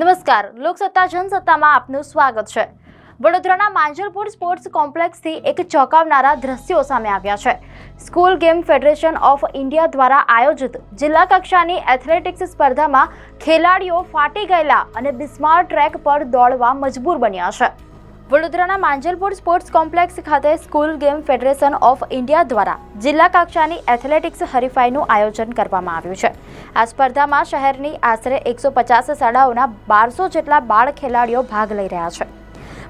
નમસ્કાર, લોકસત્તા જનસત્તામાં આપનું સ્વાગત છે। વડોદરાના માંજલપુર સ્પોર્ટ્સ કોમ્પ્લેક્સથી એક ચોંકાવનારા દ્રશ્યો સામે આવ્યા છે। School game federation of India દ્વારા આયોજિત જિલ્લા કક્ષાની એથ્લેટિક્સ સ્પર્ધામાં ખેલાડીઓ ફાટી ગયેલા અને બિસ્માર ટ્રેક પર દોડવા મજબૂર બન્યા છે। વડોદરાના માંજલપુર સ્પોર્ટ્સ કોમ્પ્લેક્સ ખાતે school game federation of India દ્વારા જિલ્લા કક્ષાની એથ્લેટિક્સ હરીફાઈનું આયોજન કરવામાં આવ્યું છે। આ સ્પર્ધામાં શહેરની આશરે 150 શાળાઓના 1200 જેટલા બાળ ખેલાડીઓ ભાગ લઈ રહ્યા છે।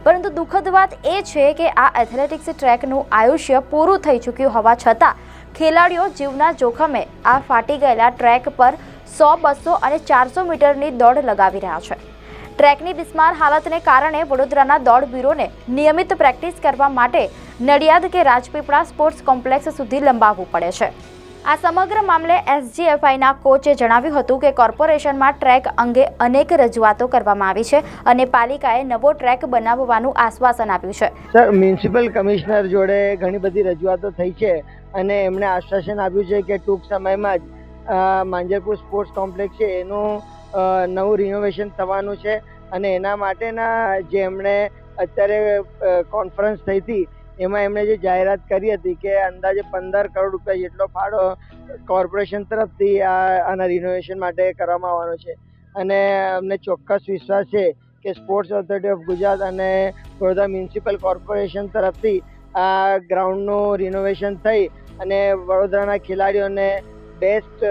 પરંતુ દુઃખદ વાત એ છે કે આ એથ્લેટિક્સ ટ્રેકનું આયુષ્ય પૂરું થઈ ચૂક્યું હોવા છતાં ખેલાડીઓ જીવના જોખમે આ ફાટી ગયેલા ટ્રેક પર 100, 200 અને 400 મીટરની દોડ લગાવી રહ્યા છે। ટ્રેકની બિસ્માર હાલતને કારણે વડોદરાના દોડવીરોને નિયમિત પ્રેક્ટિસ કરવા માટે નડિયાદ કે રાજપીપળા સ્પોર્ટ્સ કોમ્પ્લેક્સ સુધી લંબાવવું પડે છે। આ સમગ્ર મામલે SGFIના કોચે જણાવ્યું હતું કે કોર્પોરેશનમાં ટ્રેક અંગે અનેક રજૂઆતો કરવામાં આવી છે અને પાલિકાએ નવો ટ્રેક બનાવવાનું આશ્વાસન આપ્યું છે। સર, મ્યુનિસિપલ કમિશનર જોડે ઘણી બધી રજૂઆતો થઈ છે અને એમણે આશ્વાસન આપ્યું છે કે ટૂંક સમયમાં જ માંજલપુર સ્પોર્ટ્સ કોમ્પ્લેક્સ છે એનું નવું રિનોવેશન થવાનું છે અને એના માટેના જે એમણે અત્યારે કોન્ફરન્સ થઈ હતી એમાં એમણે જે જાહેરાત કરી હતી કે અંદાજે 15 કરોડ રૂપિયા જેટલો ફાળો કોર્પોરેશન તરફથી આના રિનોવેશન માટે કરવામાં આવવાનો છે અને અમને ચોક્કસ વિશ્વાસ છે કે સ્પોર્ટ્સ ઓથોરિટી ઓફ ગુજરાત અને વડોદરા મ્યુનિસિપલ કોર્પોરેશન તરફથી આ ગ્રાઉન્ડનું રિનોવેશન થઈ અને વડોદરાના ખેલાડીઓને બેસ્ટ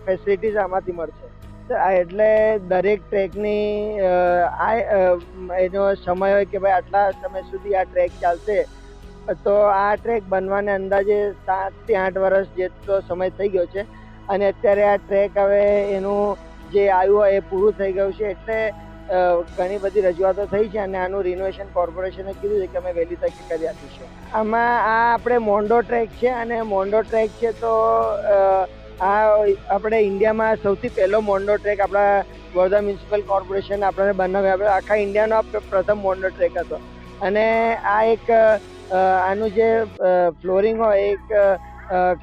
ફેસિલિટીઝ આમાંથી મળશે। એટલે દરેક ટ્રેકની એનો સમય હોય કે ભાઈ આટલા સમય સુધી આ ટ્રેક ચાલશે, તો આ ટ્રેક બનવાને અંદાજે 7 થી 8 વર્ષ જેટલો સમય થઈ ગયો છે અને અત્યારે આ ટ્રેક હવે એનું જે આવ્યું હોય એ પૂરું થઈ ગયું છે। એટલે ઘણી બધી રજૂઆતો થઈ છે અને આનું રિનોવેશન કોર્પોરેશને કીધું છે કે અમે વહેલી તકે કરી આપીશું। આમાં આ આપણે મોન્ડો ટ્રેક છે અને મોન્ડો ટ્રેક છે તો આ આપણે ઇન્ડિયામાં સૌથી પહેલો મોન્ડો ટ્રેક આપણા વડોદરા મ્યુનિસિપલ કોર્પોરેશન આપણે બનાવ્યો। આપણે આખા ઇન્ડિયાનો પ્રથમ મોન્ડો ટ્રેક હતો અને આ એક આનું જે ફ્લોરિંગ હોય એક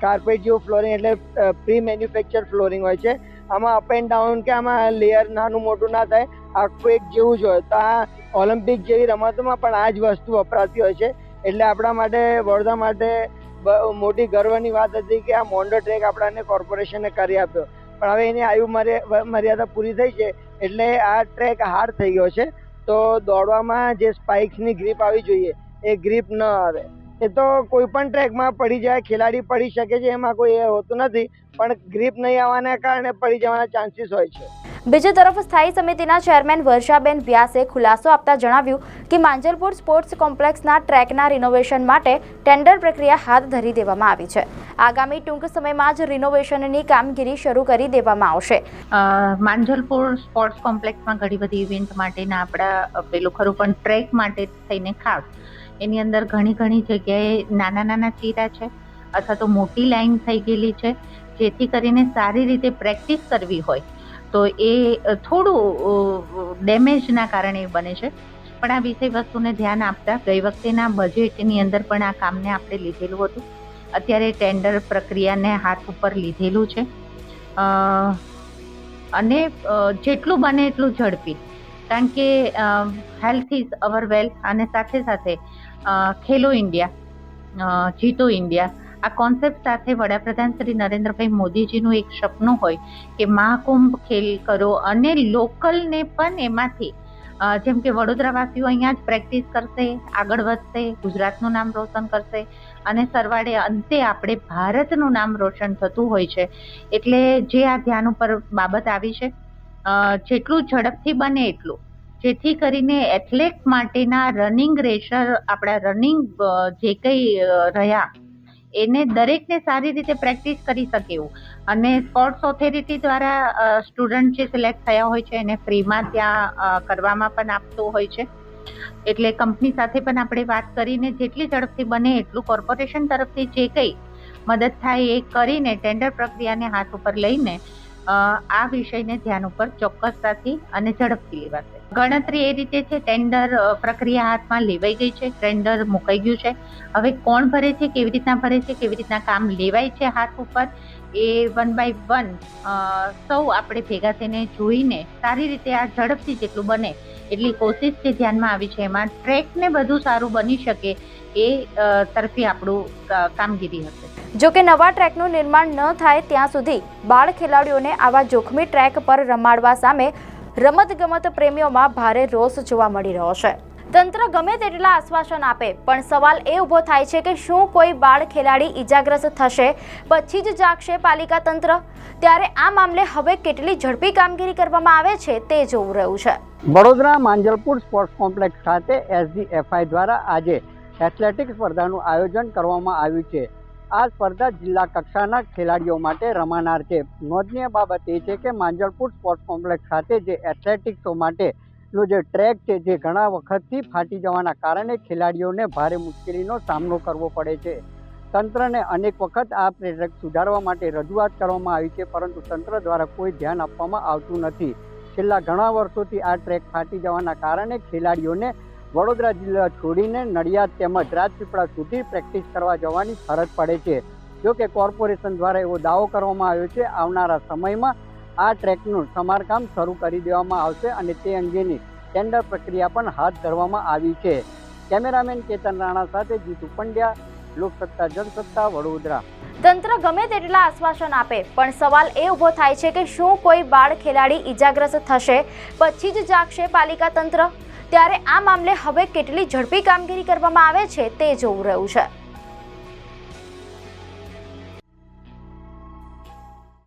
કાર્પેટ જેવું ફ્લોરિંગ એટલે પ્રી મેન્યુફેક્ચર ફ્લોરિંગ હોય છે। આમાં અપ એન્ડ ડાઉન કે આમાં લેયર નાનું મોટું ના થાય, આખું એક જેવું જ હોય। તો આ ઓલિમ્પિક જેવી રમતોમાં પણ આ જ વસ્તુ વપરાતી હોય છે। એટલે આપણા માટે વડોદરા માટે મોટી ગર્વની વાત હતી કે આ મોન્ડો ટ્રેક આપણાને કોર્પોરેશને કરી આપ્યો, પણ હવે એની આયુ મર્યાદા પૂરી થઈ છે એટલે આ ટ્રેક હાર્ડ થઈ ગયો છે। તો દોડવામાં જે સ્પાઇક્સની ગ્રીપ આવી જોઈએ એ ગ્રીપ ન આવે। એ તો કોઈ પણ ટ્રેકમાં પડી જાય, ખેલાડી પડી શકે છે, એમાં કોઈ એ હોતું નથી, પણ ગ્રીપ નહીં આવવાના કારણે પડી જવાના ચાન્સીસ હોય છે। બીજી તરફ સ્થાયી સમિતિના ચેરમેન વર્ષાબેન વ્યાસે ખુલાસો આપતા જણાવ્યું કે માંજલપુર સ્પોર્ટ્સ કોમ્પ્લેક્સના ટ્રેકના રિનોવેશન માટે ટેન્ડર પ્રક્રિયા હાથ ધરી દેવામાં આવી છે। આગામી ટૂંક સમયમાં જ રિનોવેશનની કામગીરી શરૂ કરી દેવામાં આવશે। માંજલપુર સ્પોર્ટ્સ કોમ્પ્લેક્સમાં ઘણી બધી ઇવેન્ટ માટેના આપણા પેલું ખરું, પણ ટ્રેક માટે થઈને ખાસ એની અંદર ઘણી જગ્યાએ નાના ચીરા છે અથવા તો મોટી લાઈન થઈ ગયેલી છે, જેથી કરીને સારી રીતે પ્રેક્ટિસ કરવી હોય તો એ થોડું ડેમેજના કારણે બને છે। પણ આ વિષય વસ્તુને ધ્યાન આપતા ગઈ વખતેના બજેટની અંદર પણ આ કામને આપણે લીધેલું હતું। અત્યારે ટેન્ડર પ્રક્રિયાને હાથ ઉપર લીધેલું છે અને જેટલું બને એટલું ઝડપી, કારણ કે હેલ્થ ઇઝ અવર વેલ્થ અને સાથે ખેલો ઇન્ડિયા જીતો ઇન્ડિયા આ કોન્સેપ્ટ સાથે વડાપ્રધાન શ્રી નરેન્દ્રભાઈ મોદીજીનું એક સપનું હોય કે મહાકુંભ ખેલ કરો અને લોકલને પણ એમાંથી જેમ કે વડોદરાવાસીઓ અહીંયા જ પ્રેક્ટિસ કરશે, આગળ વધશે, ગુજરાતનું નામ રોશન કરશે અને સરવાળે અંતે આપણે ભારતનું નામ રોશન થતું હોય છે। એટલે જે આ ધ્યાન ઉપર બાબત આવી છે, જેટલું ઝડપથી બને એટલું, જેથી કરીને એથ્લેટ માટેના રનિંગ રેસર આપણા રનિંગ જે કંઈ રહ્યા એને દરેકને સારી રીતે પ્રેક્ટિસ કરી શકે એવું અને સ્પોર્ટ્સ ઓથોરિટી દ્વારા સ્ટુડન્ટ જે સિલેક્ટ થયા હોય છે એને ફ્રીમાં ત્યાં કરવામાં પણ આપતું હોય છે। એટલે કંપની સાથે પણ આપણે વાત કરીને જેટલી ઝડપથી બને એટલું કોર્પોરેશન તરફથી જે કંઈ મદદ થાય એ કરીને ટેન્ડર પ્રક્રિયાને હાથ ઉપર લઈને આ વિષયને ધ્યાન ઉપર ચોક્કસતાથી અને ઝડપથી લેવાશે। ગણતરી એ રીતે છે, ટેન્ડર પ્રક્રિયા હાથમાં લેવાઈ ગઈ છે, ટેન્ડર મુકાઈ ગયું છે। હવે કોણ ભરે છે, કેવી રીતના ભરે છે, કેવી રીતના કામ લેવાય છે હાથ ઉપર, એ 1 બાય 1 સૌ આપણે ભેગા થઈને જોઈને સારી રીતે આ ઝડપથી જેટલું બને એટલી કોશિશ જે ધ્યાનમાં આવી છે એમાં ટ્રેકને બધું સારું બની શકે એ તરફી આપણું કામગીરી હશે. જો કે નવા ટ્રેકનું નિર્માણ ન થાય ત્યાં સુધી બાળ ખેલાડીઓને આવા જોખમી ટ્રેક પર રમાડવા સામે રમતગમત પ્રેમીઓમાં ભારે રોષ જોવા મળી રહ્યો છે. તંત્ર ગમે તેટલા આશ્વાસન આપે પણ સવાલ એ ઊભો થાય છે કે શું કોઈ બાળ ખેલાડી ઈજાગ્રસ્ત થશે પછી જ જાગશે પાલિકા તંત્ર? ત્યારે આ મામલે હવે કેટલી ઝડપી કામગીરી કરવામાં આવે છે તે જોવું રહ્યું છે. વડોદરા માંજલપુર સ્પોર્ટ્સ કોમ્પ્લેક્સ ખાતે SGFI દ્વારા આજે એથ્લેટિક્સ સ્પર્ધાનું આયોજન કરવામાં આવ્યું છે. આ સ્પર્ધા જિલ્લા કક્ષાના ખેલાડીઓ માટે રમાનાર છે. નોંધનીય બાબત એ છે કે માંજલપુર સ્પોર્ટ્સ કોમ્પ્લેક્સ ખાતે જે એથ્લેટિક્સો માટેનો જે ટ્રેક છે જે ઘણા વખતથી ફાટી જવાના કારણે ખેલાડીઓને ભારે મુશ્કેલીનો સામનો કરવો પડે છે. તંત્રને અનેક વખત આ ટ્રેક સુધારવા માટે રજૂઆત કરવામાં આવી છે, પરંતુ તંત્ર દ્વારા કોઈ ધ્યાન આપવામાં આવતું નથી. છેલ્લા ઘણા વર્ષોથી આ ટ્રેક ફાટી જવાના કારણે ખેલાડીઓને વડોદરા જિલ્લા છોડીને નડિયાદ તેમજ રાજપીપળા સુધી પ્રેક્ટિસ કરવા જવાની ફરજ પડે છે. જો કે કોર્પોરેશન દ્વારા એવો દાવો કરવામાં આવ્યો છે આવનારા સમયમાં આ ટ્રેકનું સમારકામ શરૂ કરી દેવામાં આવશે અને તે અંગેની ટેન્ડર પ્રક્રિયા પણ હાથ ધરવામાં આવી છે. કેમેરામેન કેતન રાણા સાથે જીતુ પંડ્યા, લોકસત્તા જનસત્તા, વડોદરા. તંત્ર ગમે તેટલા આશ્વાસન આપે પણ સવાલ એ ઊભો થાય છે કે શું કોઈ બાળ ખેલાડી ઈજાગ્રસ્ત થશે પછી જ જાગશે પાલિકા તંત્ર? ત્યારે આ મામલે હવે કેટલી ઝડપી કામગીરી કરવામાં આવે છે તે જોવું રહ્યું છે.